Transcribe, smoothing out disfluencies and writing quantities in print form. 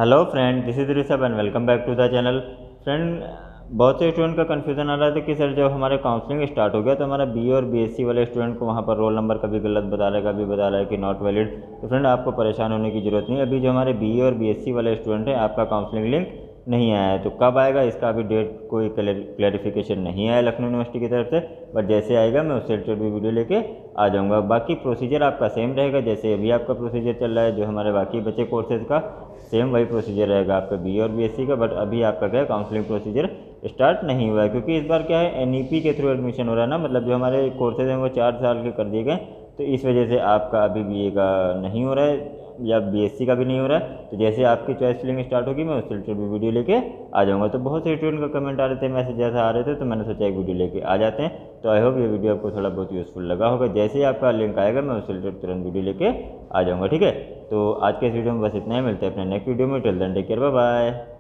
Hello friend, this is Rishabh and welcome back to the channel. Friend, बहुत से student का confusion आ रहा था कि सर जब हमारे काउंसलिंग स्टार्ट हो गया तो हमारा बी और बीएससी वाले स्टूडेंट को वहाँ पर रोल नंबर कभी गलत बता रहा है, कभी बता रहा है कि नॉट वैलिड। तो फ्रेंड, आपको परेशान होने की ज़रूरत नहीं है। अभी जो हमारे बी और बीएससी वाले स्टूडेंट हैं, आपका काउंसलिंग लिंक नहीं आया है। तो कब आएगा इसका अभी डेट कोई क्लैरिफिकेशन नहीं आया लखनऊ यूनिवर्सिटी की तरफ से, बट जैसे आएगा मैं उससे रिलेटेड भी वीडियो लेके आ जाऊँगा। बाकी प्रोसीजर आपका सेम रहेगा जैसे अभी आपका प्रोसीजर चल रहा है, जो हमारे बाकी बचे कोर्सेज़ का सेम वही प्रोसीजर रहेगा आपका बी और बीएससी का। बट अभी आपका क्या है, काउंसलिंग प्रोसीजर स्टार्ट नहीं हुआ है, क्योंकि इस बार क्या है, एनईपी के थ्रू एडमिशन हो रहा है ना। मतलब जो हमारे कोर्सेज हैं वो 4 साल के कर दिए गए, तो इस वजह से आपका अभी बीए का नहीं हो रहा है या बीएससी का भी नहीं हो रहा है। तो जैसे आपकी चॉइस फिलिंग स्टार्ट होगी मैं उससे रिलेटेड भी वीडियो लेके आ जाऊँगा। तो बहुत से स्टूडेंट का कमेंट आ रहे थे, मैसेज जैसा आ रहे थे, तो मैंने सोचा एक वीडियो लेके आ जाते हैं। तो आई होप ये वीडियो आपको थोड़ा बहुत यूज़फुल लगा होगा। जैसे ही आपका लिंक आएगा मैं उससे रिलेटेड तुरंत वीडियो लेके आ जाऊँगा, ठीक है। तो आज के इस वीडियो में बस इतना ही, मिलते हैं अपने नेक्स्ट वीडियो में। Till then take care, bye bye.